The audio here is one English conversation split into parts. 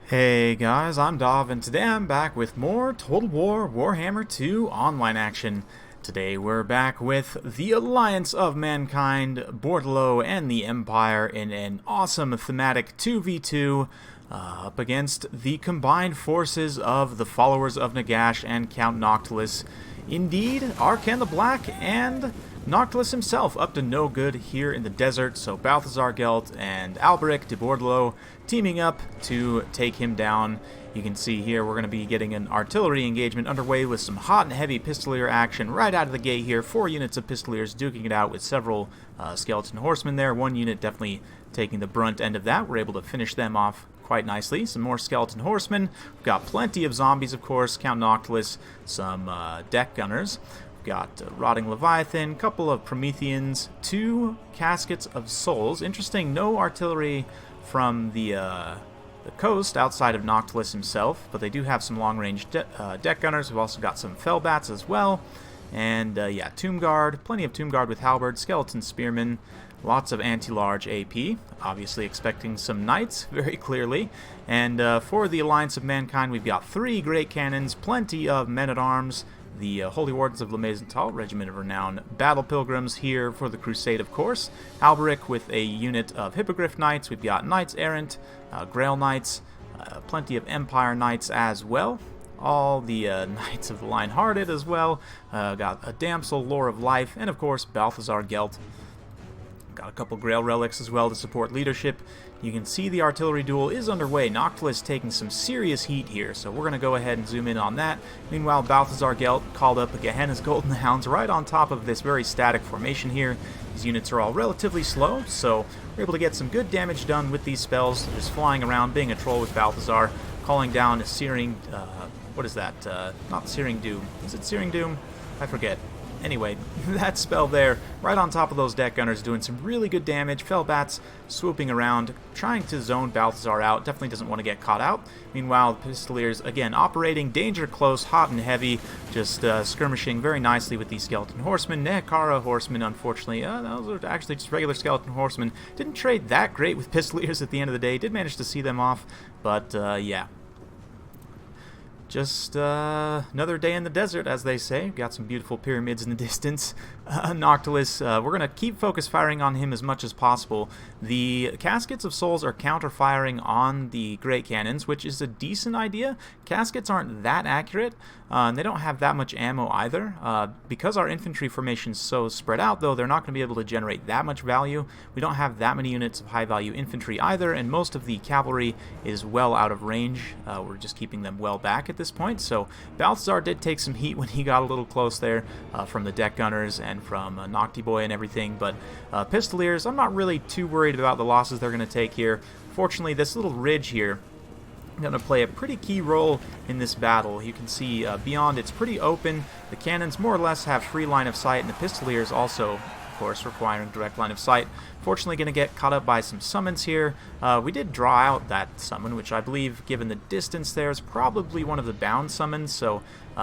Hey guys, I'm Dov, and today I'm back with more Total War Warhammer 2 online action. Today we're back with the Alliance of Mankind, Bordello, and the Empire in an awesome thematic 2v2 up against the combined forces of the followers of Nagash and Count Noctilus. Indeed, ARKHAN the Black and Noctilus himself up to no good here in the desert, so Balthazar Gelt and Alberic de Bordello teaming up to take him down. You can see here we're going to be getting an artillery engagement underway with some hot and heavy pistolier action right out of the gate here. 4 units of pistoliers duking it out with several skeleton horsemen there. 1 unit definitely taking the brunt end of that. We're able to finish them off quite nicely. Some more skeleton horsemen. We've got plenty of zombies, of course. Count Noctilus, some deck gunners. Got Rotting Leviathan, couple of Prometheans, 2 Caskets of Souls. Interesting, no artillery from the coast outside of Noctilus himself, but they do have some long-range deck gunners. We've also got some Fellbats as well. And yeah, Tomb Guard, plenty of Tomb Guard with Halberd, Skeleton Spearmen, lots of anti-large AP, obviously expecting some Knights, very clearly. And for the Alliance of Mankind, we've got 3 Great Cannons, plenty of Men-at-Arms, the Holy Wardens of Le Maisental, Regiment of Renown, Battle Pilgrims here for the Crusade, of course. Alberic with a unit of Hippogriff Knights. We've got Knights Errant, Grail Knights, plenty of Empire Knights as well. All the Knights of the Lion-Hearted as well. Got a Damsel, Lore of Life, and of course Balthazar Gelt. Got a couple Grail Relics as well to support leadership. You can see the artillery duel is underway. Noctilus taking some serious heat here, so we're going to go ahead and zoom in on that. Meanwhile, Balthazar Gelt called up Gehenna's Golden Hounds right on top of this very static formation here. These units are all relatively slow, so we're able to get some good damage done with these spells. Just flying around, being a troll with Balthazar, calling down a Searing... what is that? Not Searing Doom. Is it Searing Doom? I forget. Anyway, that spell there, right on top of those deck gunners, doing some really good damage. Fellbats swooping around, trying to zone Balthazar out. Definitely doesn't want to get caught out. Meanwhile, the Pistoliers, again, operating danger close, hot and heavy, just skirmishing very nicely with these Skeleton Horsemen. Nehekara Horsemen, unfortunately, those are actually just regular Skeleton Horsemen. Didn't trade that great with Pistoliers at the end of the day. Did manage to see them off, but yeah. Just another day in the desert, as they say. Got some beautiful pyramids in the distance. Noctilus, we're going to keep focus firing on him as much as possible. The Caskets of Souls are counter-firing on the Great Cannons, which is a decent idea. Caskets aren't that accurate, and they don't have that much ammo either. Because our infantry formation is so spread out, though, they're not going to be able to generate that much value. We don't have that many units of high-value infantry either, and most of the cavalry is well out of range. We're just keeping them well back at this point. So Balthazar did take some heat when he got a little close there from the deck gunners and from Noctiboy and everything, but Pistoliers, I'm not really too worried about the losses they're going to take here. Fortunately, this little ridge here going to play a pretty key role in this battle. You can see beyond, it's pretty open. The cannons more or less have free line of sight, and the Pistoliers also, of course, requiring direct line of sight. Fortunately, going to get caught up by some summons here. We did draw out that summon, which I believe, given the distance there, is probably one of the bound summons. So,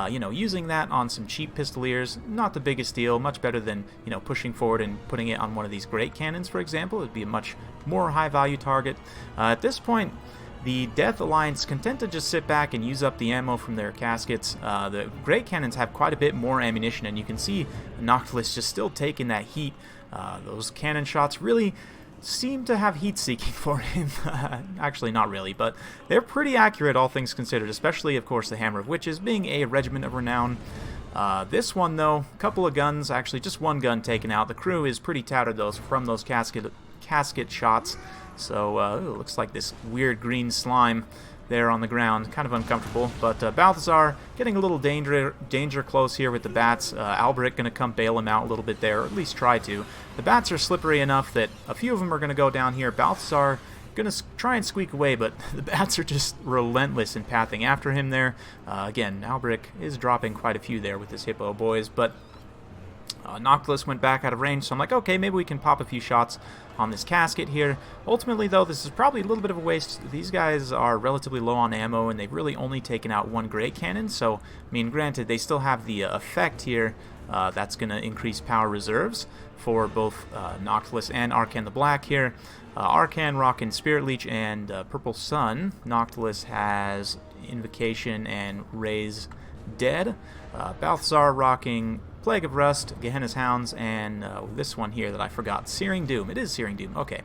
you know, using that on some cheap Pistoliers, not the biggest deal. Much better than, you know, pushing forward and putting it on one of these Great Cannons, for example. It would be a much more high-value target. At this point, the Death Alliance content to just sit back and use up the ammo from their caskets. The Great Cannons have quite a bit more ammunition, and you can see Noctilus just still taking that heat. Those cannon shots really seem to have heat-seeking for him. Actually, not really, but they're pretty accurate, all things considered, especially, of course, the Hammer of Witches being a Regiment of Renown. This one, though, a couple of guns, actually just one gun taken out. The crew is pretty tattered, though, from those casket shots. So it looks like this weird green slime there on the ground. Kind of uncomfortable. But Balthazar getting a little danger close here with the bats. Alberic going to come bail him out a little bit there, or at least try to. The bats are slippery enough that a few of them are going to go down here. Balthazar going to try and squeak away, but the bats are just relentless in pathing after him there. Again, Alberic is dropping quite a few there with his hippo boys, but Noctilus went back out of range, so I'm like, okay, maybe we can pop a few shots on this casket here. Ultimately, though, this is probably a little bit of a waste. These guys are relatively low on ammo, and they've really only taken out 1 Great Cannon, so, I mean, granted, they still have the effect here that's going to increase power reserves for both Noctilus and ARKHAN the Black here. ARKHAN rocking Spirit Leech and Purple Sun. NOCTILUS has Invocation and Raise Dead. Balthazar rocking Plague of Rust, Gehenna's Hounds, and this one here that I forgot, Searing Doom. It is Searing Doom, okay.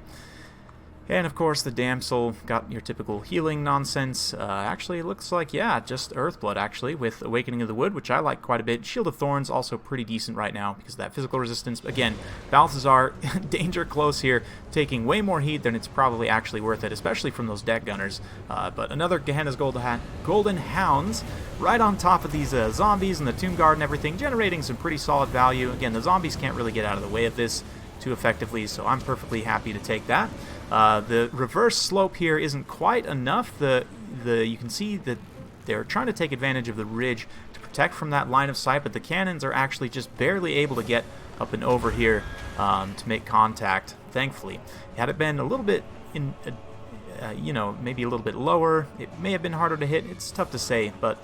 And of course the Damsel got your typical healing nonsense. Actually, it looks like, yeah, just Earthblood actually, with Awakening of the Wood, which I like quite a bit. Shield of Thorns also pretty decent right now because of that physical resistance. Again, Balthazar, danger close here, taking way more heat than it's probably actually worth it, especially from those deck gunners. But another Gehenna's Golden Hounds right on top of these zombies and the Tomb Guard and everything, generating some pretty solid value. Again, the zombies can't really get out of the way of this too effectively, so I'm perfectly happy to take that. The reverse slope here isn't quite enough. You can see that they're trying to take advantage of the ridge to protect from that line of sight, but the cannons are actually just barely able to get up and over here to make contact, thankfully. Had it been a little bit in, maybe a little bit lower, it may have been harder to hit. It's tough to say, but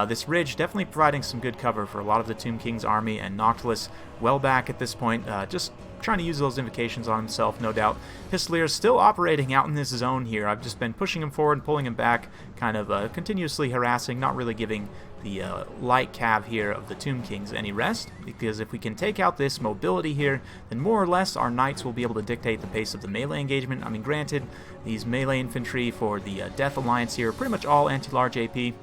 this ridge definitely providing some good cover for a lot of the Tomb King's army, and NOCTILUS well back at this point, just trying to use those invocations on himself, no doubt. Pistolier is still operating out in this zone here. I've just been pushing him forward and pulling him back, kind of continuously harassing, not really giving the light cav here of the Tomb Kings any rest, because if we can take out this mobility here, then more or less our knights will be able to dictate the pace of the melee engagement. I mean, granted, these melee infantry for the Death Alliance here are pretty much all anti-large AP,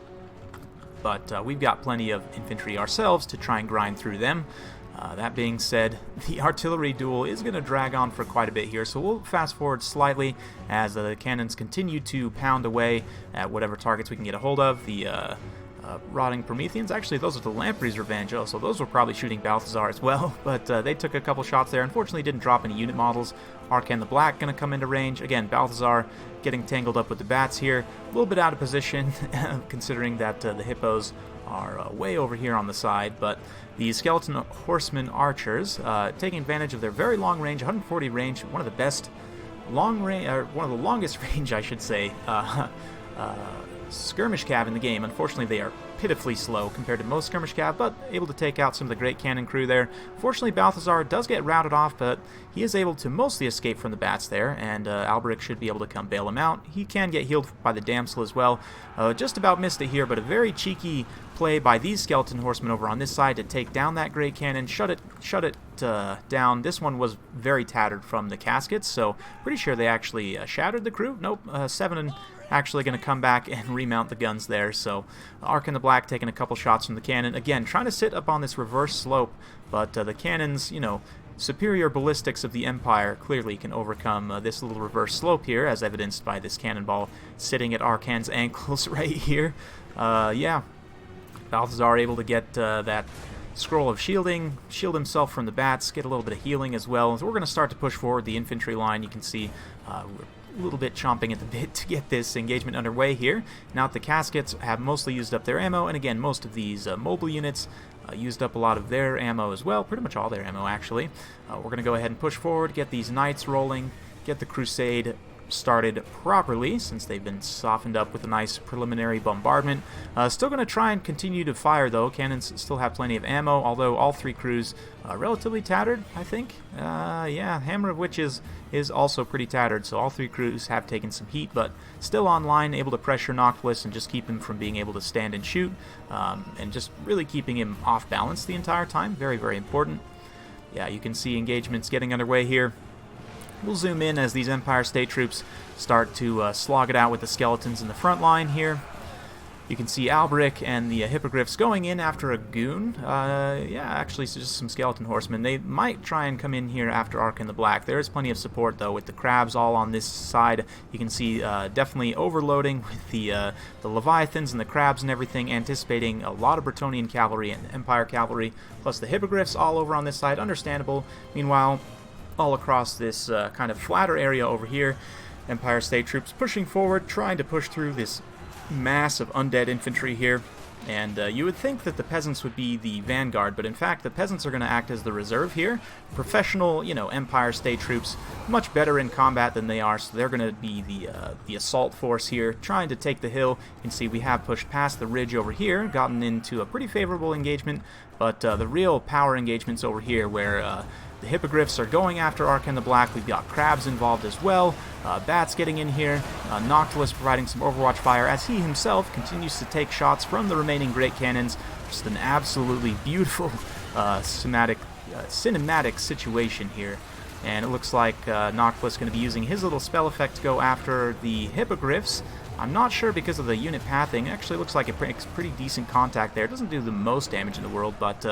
but we've got plenty of infantry ourselves to try and grind through them. That being said, the artillery duel is going to drag on for quite a bit here, so we'll fast forward slightly as the cannons continue to pound away at whatever targets we can get a hold of. The Rotting Prometheans, actually those are the Lamprey's Revenge, so those were probably shooting Balthazar as well, but they took a couple shots there. Unfortunately didn't drop any unit models. ARKHAN the Black going to come into range. Again, Balthazar getting tangled up with the bats here. A little bit out of position considering that the hippos are way over here on the side, but the Skeleton Horsemen Archers taking advantage of their very long range, 140 range, one of the best long range, or one of the longest range, I should say, skirmish cav in the game. Unfortunately, they are pitifully slow compared to most skirmish cav, but able to take out some of the great cannon crew there. Fortunately, Balthazar does get routed off, but he is able to mostly escape from the bats there, and Alberic should be able to come bail him out. He can get healed by the Damsel as well. Just about missed it here, but a very cheeky play by these Skeleton Horsemen over on this side to take down that great cannon, shut it down. This one was very tattered from the caskets, so pretty sure they actually shattered the crew. Nope, 7 actually going to come back and remount the guns there. So ARKHAN the Black taking a couple shots from the cannon. Again, trying to sit up on this reverse slope, but the cannons, superior ballistics of the Empire clearly can overcome this little reverse slope here, as evidenced by this cannonball sitting at ARKHAN's ankles right here. Yeah, Balthazar able to get that Scroll of Shielding, shield himself from the bats, get a little bit of healing as well. So we're going to start to push forward the infantry line. You can see we're a little bit chomping at the bit to get this engagement underway here. Now that the caskets have mostly used up their ammo, and again, most of these mobile units used up a lot of their ammo as well, pretty much all their ammo actually. We're going to go ahead and push forward, get these knights rolling, get the crusade started properly, since they've been softened up with a nice preliminary bombardment. Still going to try and continue to fire though. Cannons still have plenty of ammo, although all 3 crews relatively tattered, I think. Yeah, Hammer of Witches is also pretty tattered, so all 3 crews have taken some heat, but still online, able to pressure NOCTILUS and just keep him from being able to stand and shoot, and just really keeping him off balance the entire time. Very, very important. Yeah, you can see engagements getting underway here. We'll zoom in as these Empire State troops start to slog it out with the skeletons in the front line here. You can see Alberic and the Hippogriffs going in after a goon. Yeah, actually, it's just some Skeleton Horsemen. They might try and come in here after ARKHAN the Black. There is plenty of support, though, with the crabs all on this side. You can see definitely overloading with the Leviathans and the crabs and everything, anticipating a lot of Bretonnian cavalry and Empire cavalry, plus the Hippogriffs all over on this side. Understandable. Meanwhile, all across this kind of flatter area over here, Empire State troops pushing forward, trying to push through this mass of undead infantry here. And you would think that the peasants would be the vanguard, but in fact the peasants are going to act as the reserve here. Professional, Empire State troops, much better in combat than they are, so they're going to be the assault force here, trying to take the hill. You can see we have pushed past the ridge over here, gotten into a pretty favorable engagement, but the real power engagements over here, where The Hippogriffs are going after ARKHAN the Black. We've got crabs involved as well. Bats getting in here. NOCTILUS providing some Overwatch fire as he himself continues to take shots from the remaining Great Cannons. Just an absolutely beautiful cinematic situation here. And it looks like NOCTILUS is going to be using his little spell effect to go after the Hippogriffs. I'm not sure because of the unit pathing. It actually looks like it makes pretty decent contact there. It doesn't do the most damage in the world, but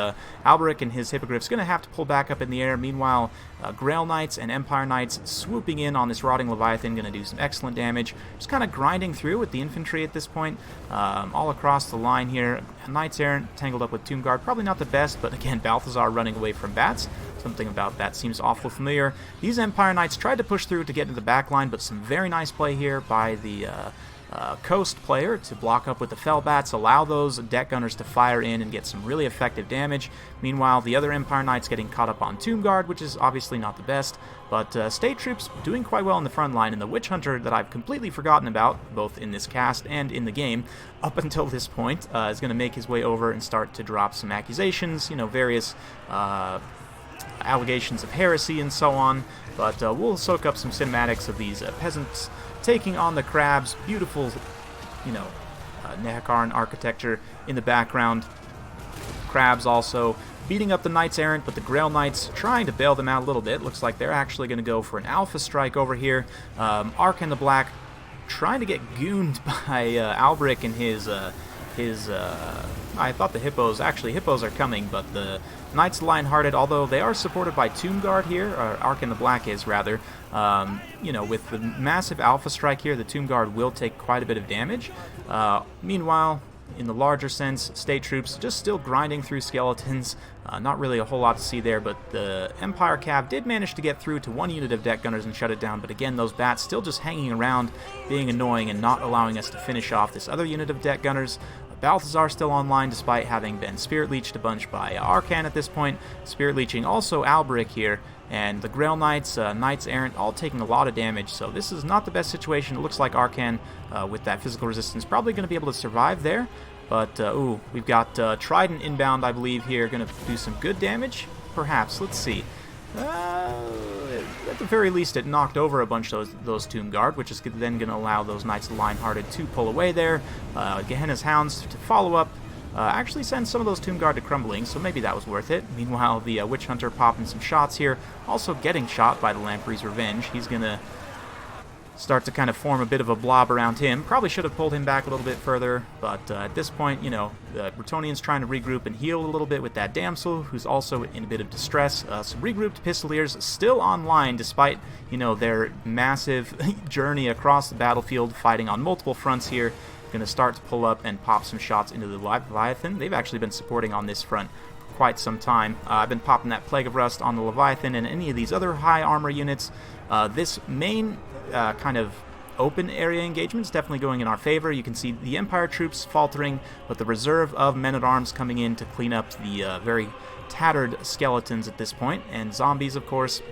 Alberic and his Hippogriffs going to have to pull back up in the air. Meanwhile, Grail Knights and Empire Knights swooping in on this Rotting Leviathan, going to do some excellent damage. Just kind of grinding through with the infantry at this point, all across the line here. Knights Errant tangled up with Tomb Guard, probably not the best, but again, Balthazar running away from bats. Something about that seems awful familiar. These Empire Knights tried to push through to get into the back line, but some very nice play here by the Coast player to block up with the Fell Bats, allow those deck gunners to fire in and get some really effective damage. Meanwhile, the other Empire Knights getting caught up on Tomb Guard, which is obviously not the best, but State Troops doing quite well in the front line, and the Witch Hunter that I've completely forgotten about, both in this cast and in the game, up until this point, is going to make his way over and start to drop some accusations, various allegations of heresy and so on, but we'll soak up some cinematics of these peasants taking on the crabs. Beautiful, Nehakarn architecture in the background. Crabs also beating up the Knights Errant, but the Grail Knights trying to bail them out a little bit. Looks like they're actually going to go for an alpha strike over here. ARKHAN the Black trying to get gooned by Alberic and his I thought the hippos are coming, but the Knights Lionhearted, although they are supported by Tomb Guard here, or ARKHAN the Black is rather, with the massive alpha strike here, the Tomb Guard will take quite a bit of damage. Meanwhile, in the larger sense, State Troops just still grinding through skeletons. Not really a whole lot to see there, but the Empire Cav did manage to get through to one unit of deck gunners and shut it down, but again, those bats still just hanging around, being annoying and not allowing us to finish off this other unit of deck gunners. Balthazar still online despite having been Spirit Leeched a bunch by ARKHAN at this point. Spirit Leeching also Alberic here, and the Grail Knights, Knights Errant, all taking a lot of damage, so this is not the best situation. It looks like ARKHAN, with that physical resistance, probably going to be able to survive there. But, we've got Trident inbound, I believe, here, going to do some good damage? Perhaps, let's see. At the very least, it knocked over a bunch of those Tomb Guard, which is then going to allow those Knights of the Lionhearted to pull away there. Gehenna's Hounds to follow up. Actually send some of those Tomb Guard to crumbling, so maybe that was worth it. Meanwhile, the Witch Hunter popping some shots here, also getting shot by the Lamprey's Revenge. He's going to start to kind of form a bit of a blob around him. Probably should have pulled him back a little bit further, but at this point, the Bretonnian's trying to regroup and heal a little bit with that Damsel, who's also in a bit of distress. Some regrouped Pistoliers still online despite, their massive journey across the battlefield, fighting on multiple fronts here. Going to start to pull up and pop some shots into the Leviathan. They've actually been supporting on this front for quite some time. I've been popping that Plague of Rust on the Leviathan and any of these other high armor units. This main kind of open area engagement is definitely going in our favor. You can see the Empire troops faltering, but the reserve of men-at-arms coming in to clean up the very tattered skeletons at this point, and zombies, of course.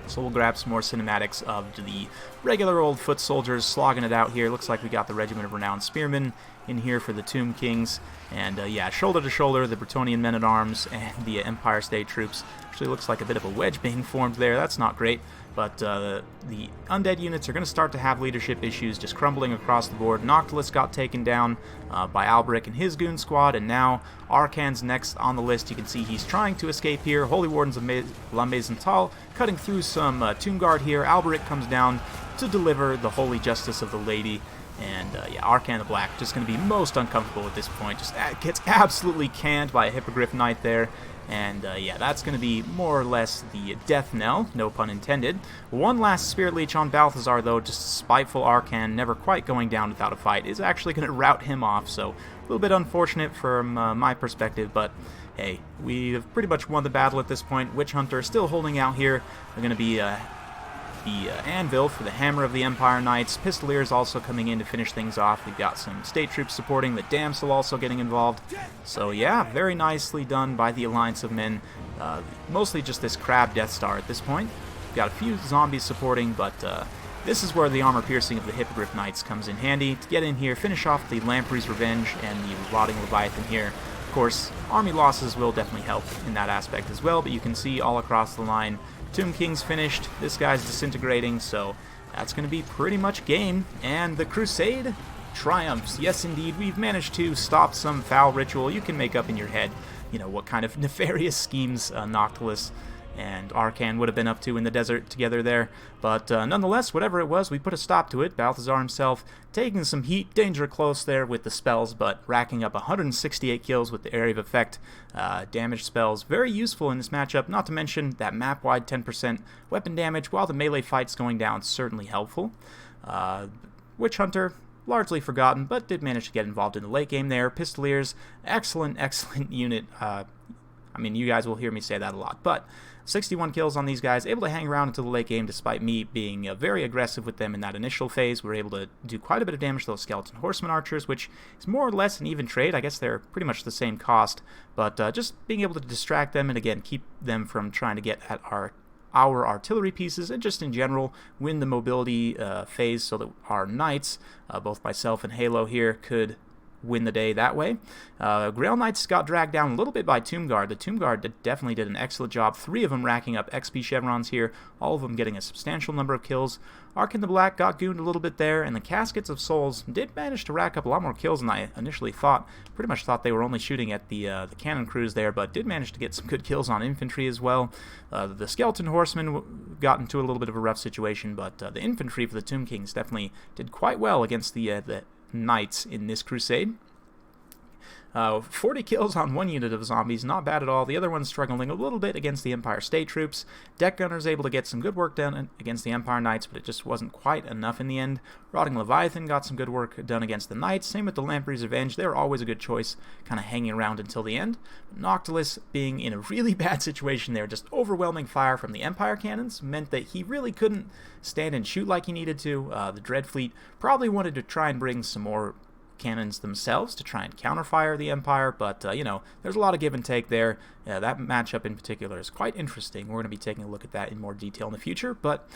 So we'll grab some more cinematics of the regular old foot soldiers slogging it out here. Looks like we got the Regiment of Renowned Spearmen in here for the Tomb Kings. And yeah, shoulder to shoulder, the Bretonnian men-at-arms and the Empire State Troops. Actually looks like a bit of a wedge being formed there. That's not great. But the undead units are going to start to have leadership issues, just crumbling across the board. NOCTILUS got taken down by Alberic and his goon squad, and now ARKHAN's next on the list. You can see he's trying to escape here. Holy Wardens of La Maisontal cutting through some Tomb Guard here. Alberic comes down to deliver the Holy Justice of the Lady. And yeah, ARKHAN the Black just going to be most uncomfortable at this point. Just gets absolutely canned by a Hippogriff Knight there. And yeah, that's going to be more or less the death knell, no pun intended. One last Spirit Leech on Balthazar, though, just spiteful ARKHAN, never quite going down without a fight, is actually going to rout him off. So a little bit unfortunate from my perspective, but hey, we have pretty much won the battle at this point. Witch Hunter still holding out here. They're going to be the Anvil for the Hammer of the Empire Knights. Pistoliers also coming in to finish things off. We've got some State Troops supporting, the Damsel also getting involved. So yeah, very nicely done by the Alliance of Men. Mostly just this Crab Death Star at this point. We've got a few zombies supporting, but this is where the armor piercing of the Hippogriff Knights comes in handy. To get in here, finish off the Lamprey's Revenge and the Rotting Leviathan here. Of course, army losses will definitely help in that aspect as well, but you can see all across the line, Tomb King's finished, this guy's disintegrating, so that's going to be pretty much game, and the Crusade triumphs. Yes, indeed, we've managed to stop some foul ritual. You can make up in your head, you know, what kind of nefarious schemes Noctilus and ARKHAN would have been up to in the desert together there. But nonetheless, whatever it was, we put a stop to it. Balthazar himself taking some heat, danger close there with the spells, but racking up 168 kills with the area of effect damage spells. Very useful in this matchup, not to mention that map-wide 10% weapon damage, while the melee fight's going down, certainly helpful. Witch Hunter, largely forgotten, but did manage to get involved in the late game there. Pistoliers, excellent unit. I mean, you guys will hear me say that a lot, but 61 kills on these guys, able to hang around until the late game despite me being very aggressive with them in that initial phase. We were able to do quite a bit of damage to those skeleton horseman archers, which is more or less an even trade. I guess they're pretty much the same cost, but just being able to distract them and again keep them from trying to get at our artillery pieces, and just in general win the mobility phase so that our knights, both myself and Halo here, could win the day that way. Grail Knights got dragged down a little bit by Tomb Guard. The Tomb Guard definitely did an excellent job. 3 of them racking up XP chevrons here, all of them getting a substantial number of kills. Ark in the Black got gooned a little bit there, and the Caskets of Souls did manage to rack up a lot more kills than I initially thought. Pretty much thought they were only shooting at the cannon crews there, but did manage to get some good kills on infantry as well. The Skeleton Horsemen got into a little bit of a rough situation, but the infantry for the Tomb Kings definitely did quite well against the Knights in this crusade. 40 kills on one unit of zombies, not bad at all. The other one's struggling a little bit against the Empire State troops. Deck Gunner's able to get some good work done against the Empire Knights, but it just wasn't quite enough in the end. Rotting Leviathan got some good work done against the Knights. Same with the Lamprey's Revenge. They were always a good choice, kind of hanging around until the end. Noctilus being in a really bad situation there, just overwhelming fire from the Empire cannons, meant that he really couldn't stand and shoot like he needed to. The Dread Fleet probably wanted to try and bring some more cannons themselves to try and counterfire the Empire, but you know, there's a lot of give and take there. That matchup in particular is quite interesting. We're going to be taking a look at that in more detail in the future, but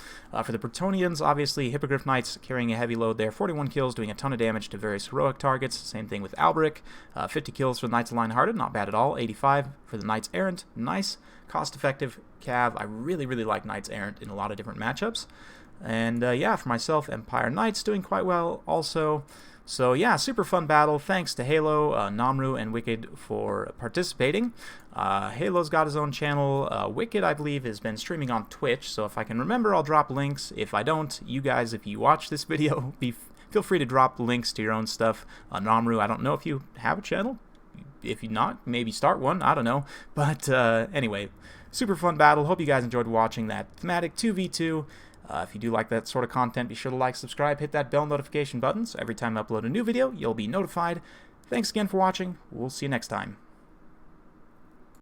for the Bretonnians, obviously Hippogriff Knights carrying a heavy load there, 41 kills, doing a ton of damage to various heroic targets. Same thing with Alberic, 50 kills for the Knights of Lion-Hearted, not bad at all. 85 for the Knights Errant, nice, cost-effective cav. I really like Knights Errant in a lot of different matchups. And yeah, for myself, Empire Knights doing quite well also. So yeah, super fun battle. Thanks to Halo, Namru, and Wicked for participating. Halo's got his own channel. Wicked, I believe, has been streaming on Twitch, so if I can remember, I'll drop links. If I don't, you guys, if you watch this video, feel free to drop links to your own stuff. Namru, I don't know if you have a channel. If you not, maybe start one. I don't know. But anyway, super fun battle. Hope you guys enjoyed watching that thematic 2v2. If you do like that sort of content, be sure to like, subscribe, hit that bell notification button, so every time I upload a new video, you'll be notified. Thanks again for watching. We'll see you next time.